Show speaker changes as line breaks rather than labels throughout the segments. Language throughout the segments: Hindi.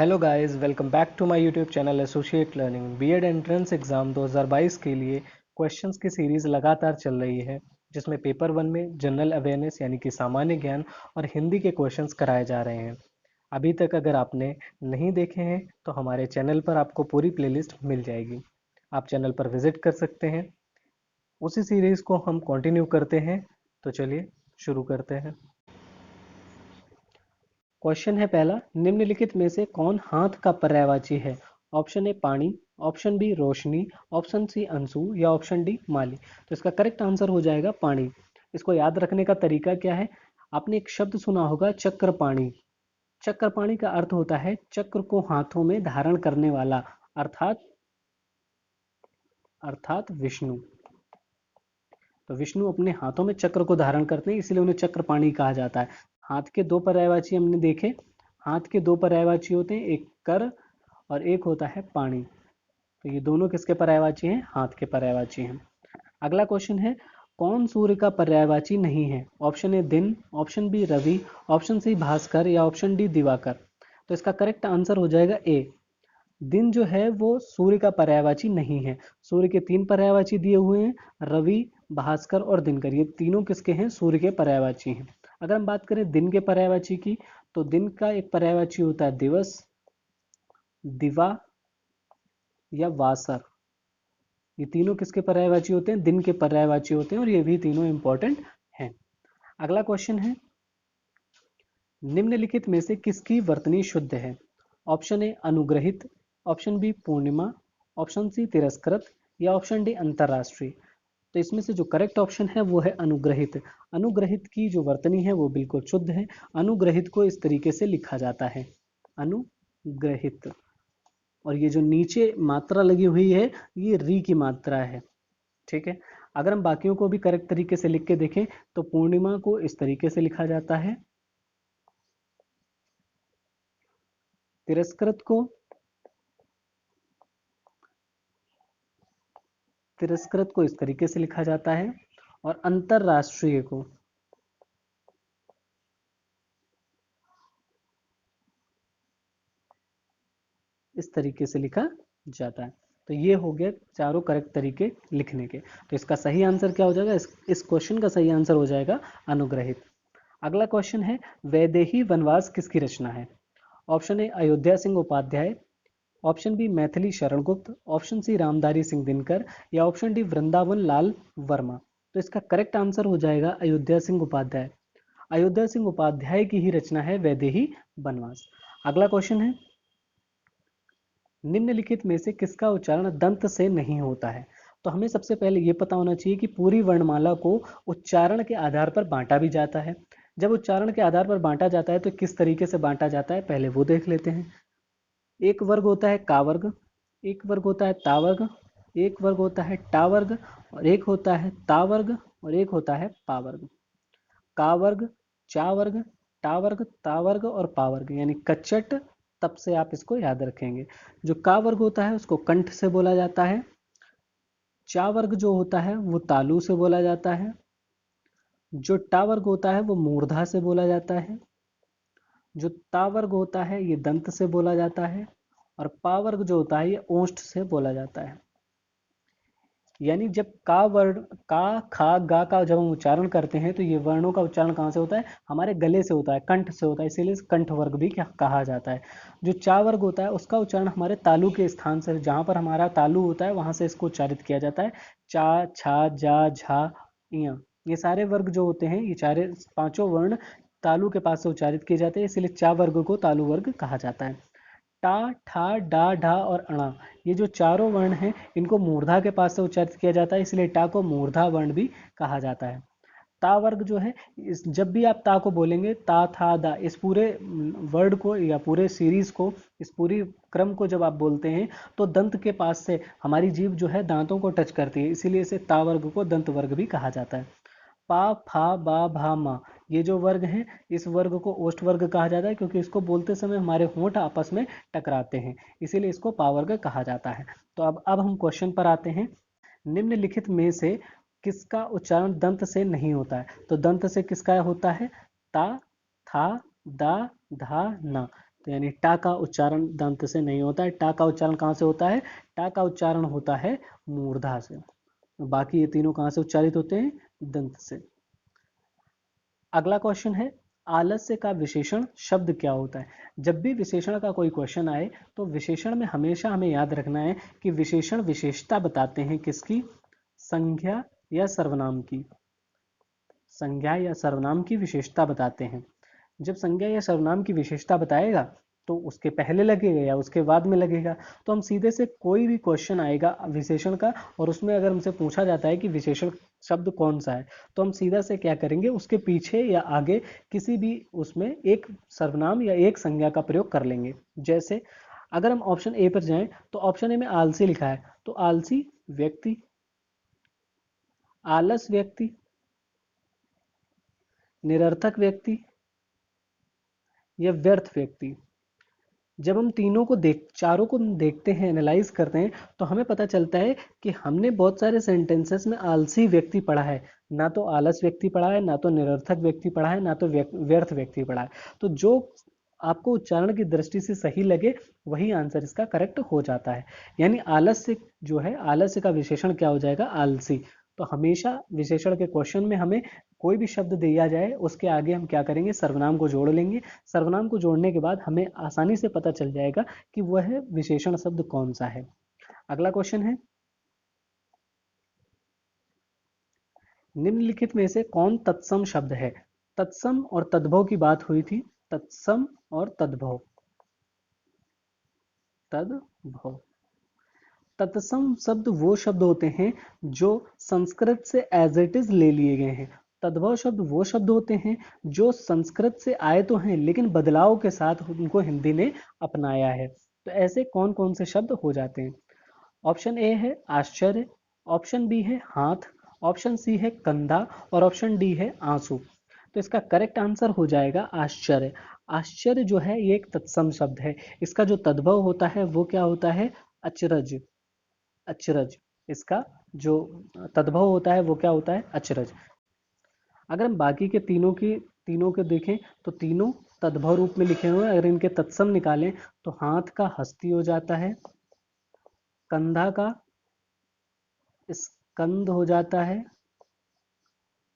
Hello guys, welcome back to my YouTube channel associate learning. B Ed entrance exam 2022 के लिए क्वेश्चंस की सीरीज लगातार चल रही है, जिसमें पेपर 1 में जनरल अवेयरनेस यानी कि सामान्य ज्ञान और हिंदी के क्वेश्चंस कराए जा रहे हैं। अभी तक अगर आपने नहीं देखे हैं तो हमारे चैनल पर आपको पूरी प्लेलिस्ट मिल जाएगी, आप चैनल पर विजिट कर सकते हैं। उसी सीरीज को हम कंटिन्यू करते हैं, तो चलिए शुरू करते हैं। क्वेश्चन है पहला, निम्नलिखित में से कौन हाथ का पर्यायवाची है? ऑप्शन ए पानी, ऑप्शन बी रोशनी, ऑप्शन सी अंशु या ऑप्शन डी माली। तो इसका करेक्ट आंसर हो जाएगा पानी। इसको याद रखने का तरीका क्या है? आपने एक शब्द सुना होगा चक्रपाणी। चक्रपाणी का अर्थ होता है चक्र को हाथों में धारण करने वाला, अर्थात अर्थात विष्णु। तो विष्णु अपने हाथों में चक्र को धारण करते हैं, इसलिए उन्हें चक्रपाणी कहा जाता है। हाथ के दो पर्यायवाची हमने देखे, हाथ के दो पर्यायवाची होते हैं, एक कर और एक होता है पानी। तो ये दोनों किसके पर्यायवाची हैं? हाथ के पर्यायवाची हैं। अगला क्वेश्चन है, कौन सूर्य का पर्यायवाची नहीं है? ऑप्शन ए दिन, option B Ravi, option C Bhaskar या ऑप्शन डी दिवाकर। तो इसका करेक्ट आंसर हो जाएगा ए। दिन जो है वो सूर्य का पर्यायवाची नहीं है। सूर्य के तीन पर्यायवाची दिए हुए हैं, रवि, भास्कर और दिनकर। ये तीनों किसके हैं? सूर्य के पर्यायवाची हैं। अगर हम बात करें दिन के पर्यायवाची की, तो दिन का एक पर्यायवाची होता है दिवस, दिवा या वासर। ये तीनों किसके पर्यायवाची होते हैं? दिन के पर्यायवाची होते हैं, और ये भी तीनों इंपॉर्टेंट हैं। अगला क्वेश्चन है, निम्नलिखित में से किसकी वर्तनी शुद्ध है? ऑप्शन ए अनुग्रहित, ऑप्शन बी पूर्णिमा, ऑप्शन सी तिरस्कृत या ऑप्शन डी अंतरराष्ट्रीय। तो इसमें से जो करेक्ट ऑप्शन है वो है अनुग्रहित। अनुग्रहित की जो वर्तनी है वो बिल्कुल शुद्ध है। अनुग्रहित को इस तरीके से लिखा जाता है, अनुग्रहित। और ये जो नीचे मात्रा लगी हुई है, ये री की मात्रा है। ठीक है। अगर हम बाकियों को भी करेक्ट तरीके से लिख के देखें, तो पूर्णिमा को इस तरीके से लिखा जाता है, तिरस्कृत को इस तरीके से लिखा जाता है, और अंतरराष्ट्रीय को इस तरीके से लिखा जाता है। तो ये हो गया चारों करेक्ट तरीके लिखने के। तो इसका सही आंसर क्या हो जाएगा? इस क्वेश्चन का सही आंसर हो जाएगा अनुग्रहित। अगला क्वेश्चन है, वैदेही वनवास किसकी रचना है? Option A Ayodhya Singh Upadhyay, option B Maithili Sharan Gupt, option C Ramdhari Singh Dinkar या ऑप्शन डी वृंदावन लाल वर्मा। तो इसका करेक्ट आंसर हो जाएगा अयोध्या सिंह उपाध्याय। अयोध्या सिंह उपाध्याय की ही रचना है वैदेही वनवास। अगला क्वेश्चन है, निम्नलिखित में से किसका उच्चारण दंत से नहीं होता है? तो हमें सबसे पहले यह पता होना चाहिए कि पूरी वर्णमाला को उच्चारण के आधार पर बांटा भी जाता है। जब उच्चारण के आधार पर बांटा जाता है तो किस तरीके से बांटा जाता है, पहले वो देख लेते हैं। एक वर्ग होता है का वर्ग, एक वर्ग होता है ता वर्ग, एक वर्ग होता है टा वर्ग, और एक होता है ता वर्ग, और एक होता है पा वर्ग। का वर्ग, चा वर्ग, टा वर्ग, ता वर्ग और पा वर्ग, यानी कच्चट। तब से आप इसको याद रखेंगे। जो का वर्ग होता है उसको कंठ से बोला जाता है, चा वर्ग जो होता है वो तालु से बोला जाता है, जो टा वर्ग होता है वो मूर्धा से बोला जाता है, जो ता वर्ग होता है ये दंत से बोला जाता है, और पा वर्ग जो होता है ये ओष्ठ से बोला जाता है। यानी जब का वर्ण, का खा गा का जब हम उच्चारण करते हैं तो ये वर्णों का उच्चारण कहाँ से होता है? हमारे गले से होता है, कंठ से होता है, इसीलिए कंठ वर्ग भी क्या कहा जाता है। जो चा वर्ग होता है उसका उच्चारण हमारे तालु के स्थान से, जहाँ पर हमारा तालु होता है वहां से इसको उच्चारित किया जाता है। चा, छा, जा, झा, इया, ये सारे वर्ग जो होते हैं, ये चारे पांचों वर्ण तालु के पास से उच्चारित किए जाते हैं, इसलिए चा वर्ग को तालु वर्ग कहा जाता है। टा, ठा, डा, ढा और अणा, ये जो चारों वर्ण हैं इनको मूर्धा के पास से उच्चारित किया जाता है, इसलिए टा को मूर्धा वर्ण भी कहा जाता है। ता वर्ग जो है, जब भी आप ता को बोलेंगे, ता, था, दा, इस पूरे वर्ड को या पूरे सीरीज को, इस पूरी क्रम को जब आप बोलते हैं तो दंत के पास से हमारी जीभ जो है दांतों को टच करती है, इसीलिए इसे ता वर्ग को दंत वर्ग भी कहा जाता है। पा, फा, बा, भा, मा, ये जो वर्ग हैं, इस वर्ग को ओष्ठ वर्ग कहा जाता है, क्योंकि इसको बोलते समय हमारे होंठ आपस में टकराते हैं, इसीलिए इसको पा वर्ग कहा जाता है। तो अब हम क्वेश्चन पर आते हैं। निम्नलिखित में से किसका उच्चारण दंत से नहीं होता है? तो दंत से किसका होता है? ता, था, दा, धा, ना। तो यानी टा का उच्चारण दंत से नहीं होता है। टा का उच्चारण कहाँ से होता है? टा का उच्चारण होता है मूर्धा से। बाकी ये तीनों कहाँ से उच्चारित होते हैं? दंत से। अगला क्वेश्चन है, आलस्य का विशेषण शब्द क्या होता है? जब भी विशेषण का कोई क्वेश्चन आए तो विशेषण में हमेशा हमें याद रखना है कि विशेषण विशेषता बताते हैं किसकी? संज्ञा या सर्वनाम की। संज्ञा या सर्वनाम की विशेषता बताते हैं। जब संज्ञा या सर्वनाम की विशेषता बताएगा तो उसके पहले लगेगा या उसके बाद में लगेगा। तो हम सीधे से कोई भी क्वेश्चन आएगा विशेषण का और उसमें अगर हमसे पूछा जाता है कि विशेषण शब्द कौन सा है, तो हम सीधा से क्या करेंगे, उसके पीछे या आगे किसी भी उसमें एक सर्वनाम या एक संज्ञा का प्रयोग कर लेंगे। जैसे अगर हम ऑप्शन ए पर जाएं तो ऑप्शन ए में आलसी लिखा है, तो आलसी व्यक्ति, आलस व्यक्ति, निरर्थक व्यक्ति या व्यर्थ व्यक्ति। जब हम तीनों को चारों को देखते हैं, एनालाइज करते हैं, तो हमें पता चलता है कि हमने बहुत सारे सेंटेंसेस में आलसी व्यक्ति पढ़ा है, ना तो आलस व्यक्ति पढ़ा है, ना तो निरर्थक व्यक्ति पढ़ा है, ना तो व्यर्थ व्यक्ति पढ़ा है। तो जो आपको उच्चारण की दृष्टि से सही लगे वही आंसर इसका करेक्ट हो जाता है। यानी आलस्य जो है, आलस्य का विशेषण क्या हो जाएगा? आलसी। तो हमेशा विशेषण के क्वेश्चन में हमें कोई भी शब्द दिया जाए उसके आगे हम क्या करेंगे? सर्वनाम को जोड़ लेंगे। सर्वनाम को जोड़ने के बाद हमें आसानी से पता चल जाएगा कि वह विशेषण शब्द कौन सा है। अगला क्वेश्चन है, निम्नलिखित में से कौन तत्सम शब्द है? तत्सम और तद्भव की बात हुई थी। तत्सम और तद्भव। तद्भव। तत्सम शब्द वो शब्द होते हैं जो संस्कृत से एज इट इज ले लिए गए हैं। तद्भव शब्द वो शब्द होते हैं जो संस्कृत से आए तो हैं लेकिन बदलाव के साथ उनको हिंदी ने अपनाया है। तो ऐसे कौन कौन से शब्द हो जाते हैं? ऑप्शन ए है आश्चर्य, ऑप्शन बी है हाथ, ऑप्शन सी है कंधा और ऑप्शन डी है आंसू। तो इसका करेक्ट आंसर हो जाएगा आश्चर्य। आश्चर्य जो है ये एक तत्सम शब्द है। इसका जो तद्भव होता है वो क्या होता है? अचरज। अचरज। इसका जो तद्भव होता है वो क्या होता है? अचरज। अगर हम बाकी के तीनों के देखें तो तीनों तद्भव रूप में लिखे हुए हैं। अगर इनके तत्सम निकालें तो हाथ का हस्ती हो जाता है, कंधा का स्कंद हो जाता है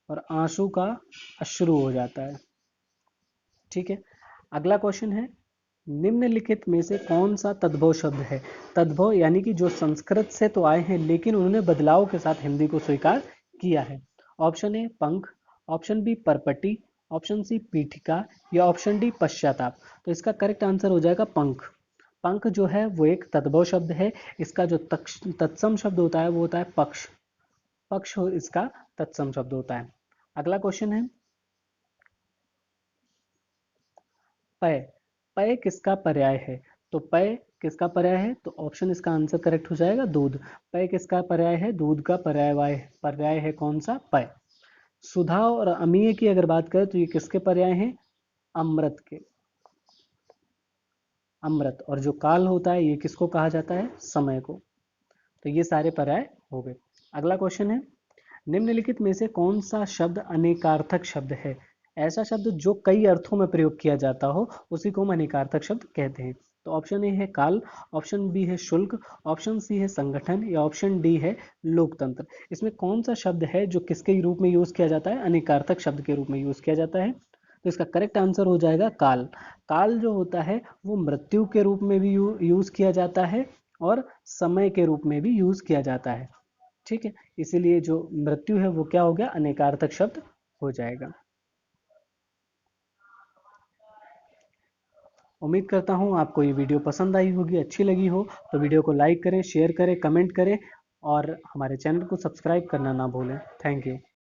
और आंसू का अश्रु हो जाता है। ठीक है। अगला क्वेश्चन है, निम्नलिखित में से कौन सा तद्भव शब्द है? तद्भव यानी कि जो संस्कृत से तो आए हैं लेकिन उन्होंने बदलाव के साथ हिंदी को स्वीकार किया है। ऑप्शन ए पंख, ऑप्शन बी परपटी, ऑप्शन सी पीठिका या ऑप्शन डी पश्चाताप। तो इसका करेक्ट आंसर हो जाएगा पंख। पंख जो है वो एक तद्भव शब्द है। इसका जो तत्सम शब्द होता है वो होता है पक्ष। पक्ष इसका तत्सम शब्द होता है। अगला क्वेश्चन है, पय। पय किसका पर्याय है? तो पय किसका पर्याय है? तो ऑप्शन इसका आंसर करेक्ट हो जाएगा दूध। पय किसका पर्याय है? दूध का पर्याय है कौन सा? पय। सुधा और अमीय की अगर बात करें तो ये किसके पर्याय हैं? अमृत के। अमृत। और जो काल होता है ये किसको कहा जाता है? समय को। तो ये सारे पर्याय हो गए। अगला क्वेश्चन है, निम्नलिखित में से कौन सा शब्द अनेकार्थक शब्द है? ऐसा शब्द जो कई अर्थों में प्रयोग किया जाता हो उसी को हम अनेकार्थक शब्द कहते हैं। तो ऑप्शन ए है काल, ऑप्शन बी है शुल्क, ऑप्शन सी है संगठन या ऑप्शन डी है लोकतंत्र। इसमें कौन सा शब्द है जो किसके रूप में यूज किया जाता है? अनेकार्थक शब्द के रूप में यूज किया जाता है। तो इसका करेक्ट आंसर हो जाएगा काल। काल जो होता है वो मृत्यु के रूप में भी यूज किया जाता है और समय के रूप में भी यूज किया जाता है। ठीक है। इसीलिए जो मृत्यु है वो क्या हो गया? अनेकार्थक शब्द हो जाएगा। उम्मीद करता हूँ आपको ये वीडियो पसंद आई होगी, अच्छी लगी हो। तो वीडियो को लाइक करें, शेयर करें, कमेंट करें और हमारे चैनल को सब्सक्राइब करना ना भूलें। Thank you.